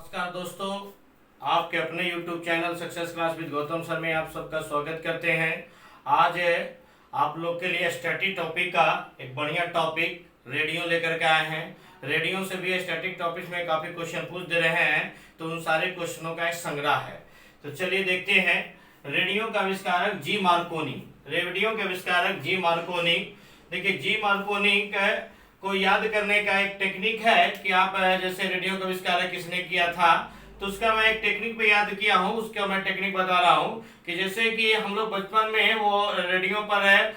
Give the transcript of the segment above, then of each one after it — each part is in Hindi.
नमस्कार दोस्तों, आपके अपने YouTube channel success class with Gautam sir में आप सबका स्वागत करते हैं। आज आप लोग के लिए स्टैटिक टॉपिक का एक बढ़िया टॉपिक रेडियो लेकर के आए हैं। रेडियो से भी स्टैटिक टॉपिक में काफ़ी क्वेश्चन पूछ दे रहे हैं, तो उन सारे क्वेश्चनों का एक संग्रह है। तो चलिए देखते हैं। रेडियो का आविष्कारक जी मार्कोनी। रेडियो के आविष्कारक जी मार्कोनी। देखिए, जी मार्कोनी को याद करने का एक टेक्निक है कि आप जैसे रेडियो का आविष्कार किसने किया था, तो उसका मैं एक टेक्निक पे याद किया हूँ, उसका मैं टेक्निक बता रहा हूँ कि जैसे कि हम लोग बचपन में वो रेडियो पर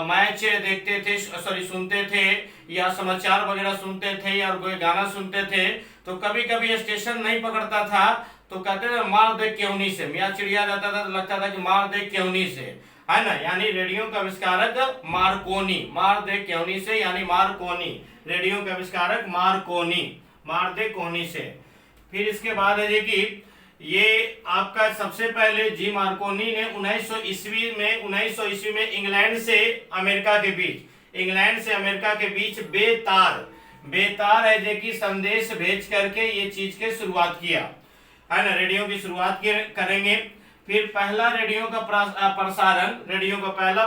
मैच देखते थे, सुनते थे, या समाचार वगैरह सुनते थे, या कोई गाना सुनते थे, तो कभी कभी स्टेशन नहीं पकड़ता था तो कहते थे मार दे केहूनी से। मियाँ चिड़िया रहता था तो लगता था कि मार दे केहूनी से, है ना। यानी रेडियो का आविष्कारक मार्कोनी, मार दे केहूनी से यानी मार्कोनी। रेडियो का आविष्कारक मार्कोनी, मार दे कोहनी से। फिर इसके बाद है कि ये आपका सबसे पहले जी मार्कोनी ने 1900 ईस्वी में इंग्लैंड से अमेरिका के बीच बेतार है कि संदेश भेज करके ये चीज के शुरुआत किया, है ना। रेडियो की शुरुआत करेंगे। फिर पहला रेडियो का पहला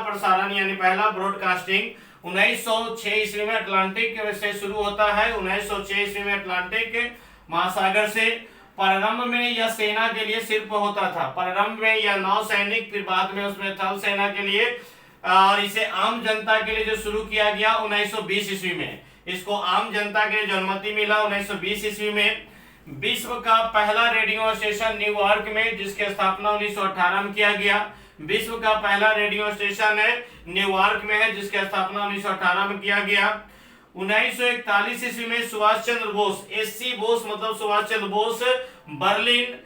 प्रसारण यानी पहला ब्रॉडकास्टिंग 1906 ईस्वी में अटलांटिक से शुरू होता है। 1906 ईस्वी में अटलांटिक महासागर से। प्रारंभ में यह सेना के लिए सिर्फ होता था, प्रारंभ में यह नौसैनिक, फिर बाद में उसमें थल सेना के लिए, और इसे आम जनता के लिए जो शुरू किया गया 1920 ईस्वी में। इसको आम जनता के लिए जो अनुमति मिला 1920 ईस्वी में। विश्व का पहला रेडियो स्टेशन न्यूयॉर्क में, जिसकी स्थापना 1918 में किया गया। विश्व का पहला रेडियो स्टेशन है न्यूयॉर्क में है, जिसकी स्थापना 1918 में किया गया। 1941 ईस्वी में सुभाष चंद्र बोस, एससी बोस मतलब सुभाष चंद्र बोस, बर्लिन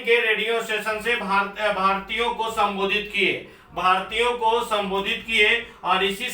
के रेडियो स्टेशन से भारतीयों को संबोधित किए और इसी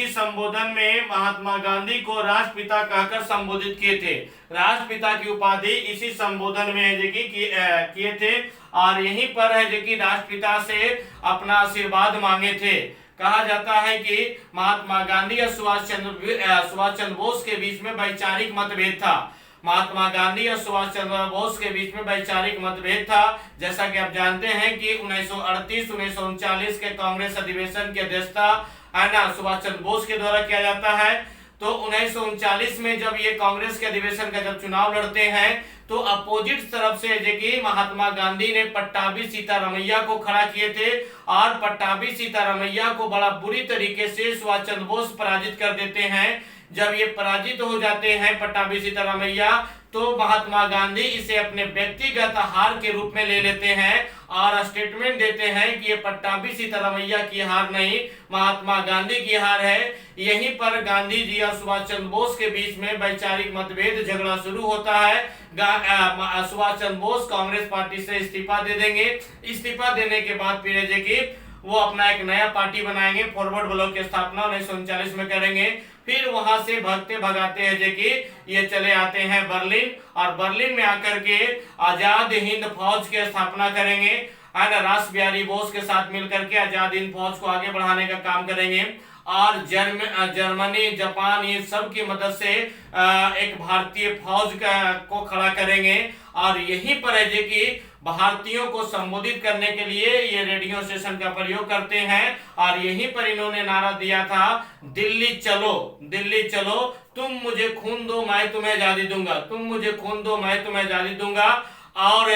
संबोधन में महात्मा गांधी को राष्ट्रपिता कहकर संबोधित किए थे। राष्ट्रपिता की उपाधि इसी संबोधन में किए थे, और यहीं पर है कि राष्ट्रपिता से अपना आशीर्वाद मांगे थे। कहा जाता है कि महात्मा गांधी और सुभाष चंद्र बोस के बीच में वैचारिक मतभेद था। महात्मा गांधी और सुभाष चंद्र बोस के बीच में वैचारिक मतभेद था। जैसा कि आप जानते हैं कि 1938-1939 के कांग्रेस अधिवेशन की अध्यक्षता है ना सुभाष चंद्र बोस के द्वारा किया जाता है। तो 1939 में जब ये कांग्रेस के अधिवेशन का जब चुनाव लड़ते हैं, तो अपोजिट तरफ से कि महात्मा गांधी ने पट्टाभी सीतारामैया को खड़ा किए थे, और पट्टाभी सीतारामैया को बड़ा बुरी तरीके से सुभाष चंद्र बोस पराजित कर देते हैं। जब ये पराजित हो जाते हैं पट्टाभी सीतारामैया, तो महात्मा गांधी इसे अपने व्यक्तिगत हार के रूप में ले लेते हैं और स्टेटमेंट देते हैं कि ये पट्टाभी सीतारामैया की हार नहीं, महात्मा गांधी की हार है। यहीं पर गांधी जी और सुभाष चंद्र बोस के बीच में वैचारिक मतभेद, झगड़ा शुरू होता है। सुभाष चंद्र बोस कांग्रेस पार्टी से इस्तीफा दे देंगे। इस्तीफा देने के बाद फिर कि वो अपना एक नया पार्टी बनाएंगे, फॉरवर्ड ब्लॉक की स्थापना 1939 में करेंगे। फिर वहां से भगते भगाते हैं कि ये चले आते हैं बर्लिन, और बर्लिन में आकर के आजाद हिंद फौज की स्थापना करेंगे। रास बिहारी बोस के साथ मिलकर के आजाद हिंद फौज को आगे बढ़ाने का काम करेंगे, और जर्मनी, जापान, ये सब की मदद से एक भारतीय फौज को खड़ा करेंगे। और यहीं पर है कि भारतीयों को संबोधित करने के लिए ये रेडियो स्टेशन का प्रयोग करते हैं, और यहीं पर इन्होंने नारा दिया था, दिल्ली चलो, तुम मुझे खून दो मैं तुम्हें आजादी दूंगा, तुम मुझे खून दो मैं तुम्हें आजादी दूंगा। और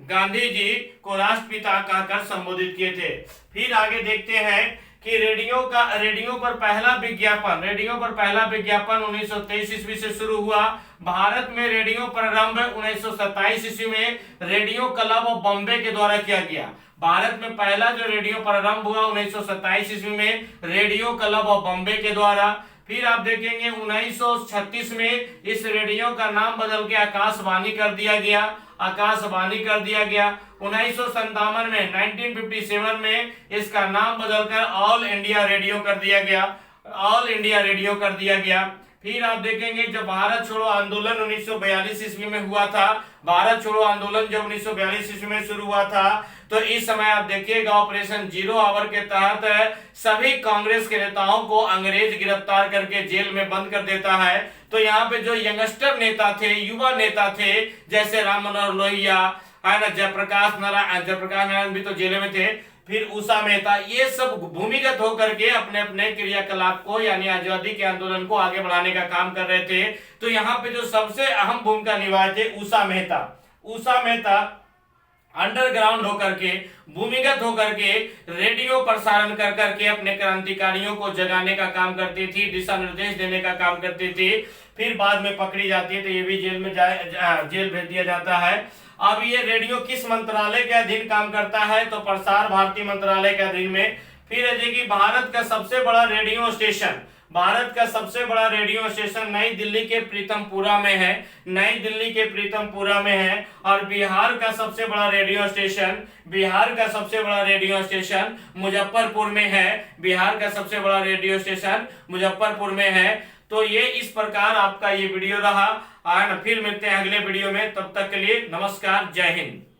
गांधी जी को राष्ट्रपिता कहकर संबोधित किए थे। फिर आगे देखते हैं कि रेडियो पर पहला विज्ञापन 1923 ईस्वी से शुरू हुआ। भारत में रेडियो प्रारंभ 1927 ईस्वी में रेडियो क्लब ऑफ बॉम्बे के द्वारा किया गया। भारत में पहला जो रेडियो प्रारंभ हुआ 1927 ईस्वी में रेडियो क्लब ऑफ बॉम्बे के द्वारा। फिर आप देखेंगे 1936 में इस रेडियो का नाम बदल के आकाशवाणी कर दिया गया। 1957 में 1957 में इसका नाम बदलकर ऑल इंडिया रेडियो कर दिया गया। फिर आप देखेंगे जब भारत छोड़ो आंदोलन 1942 ईस्वी में हुआ था, भारत छोड़ो आंदोलन जब 1942 ईस्वी में शुरू हुआ था, तो इस समय आप देखिएगा ऑपरेशन जीरो आवर के तहत सभी कांग्रेस के नेताओं को अंग्रेज गिरफ्तार करके जेल में बंद कर देता है। तो यहाँ पे जो यंगस्टर नेता थे, युवा नेता थे, जैसे राम मनोहर लोहिया है ना, जयप्रकाश नारायण भी तो जेल में थे, फिर उषा मेहता, ये सब भूमिगत होकर के अपने अपने क्रियाकलाप को यानी आजादी के आंदोलन को आगे बढ़ाने का काम कर रहे थे। तो यहाँ पे जो सबसे अहम भूमिका निभाए थे उषा मेहता अंडरग्राउंड होकर के, भूमिगत होकर के रेडियो प्रसारण कर करके अपने क्रांतिकारियों को जगाने का काम करती थी, दिशा निर्देश देने का काम करती थी। फिर बाद में पकड़ी जाती है तो ये भी जेल भेज दिया जाता है। अब ये रेडियो किस मंत्रालय के अधीन काम करता है, तो प्रसार भारती मंत्रालय के अधीन में। फिर है कि भारत का सबसे बड़ा रेडियो स्टेशन, नई दिल्ली के प्रीतमपुरा में है, और बिहार का सबसे बड़ा रेडियो स्टेशन मुजफ्फरपुर में है। तो ये इस प्रकार आपका ये वीडियो रहा। फिर मिलते हैं अगले वीडियो में, तब तक के लिए नमस्कार, जय हिंद।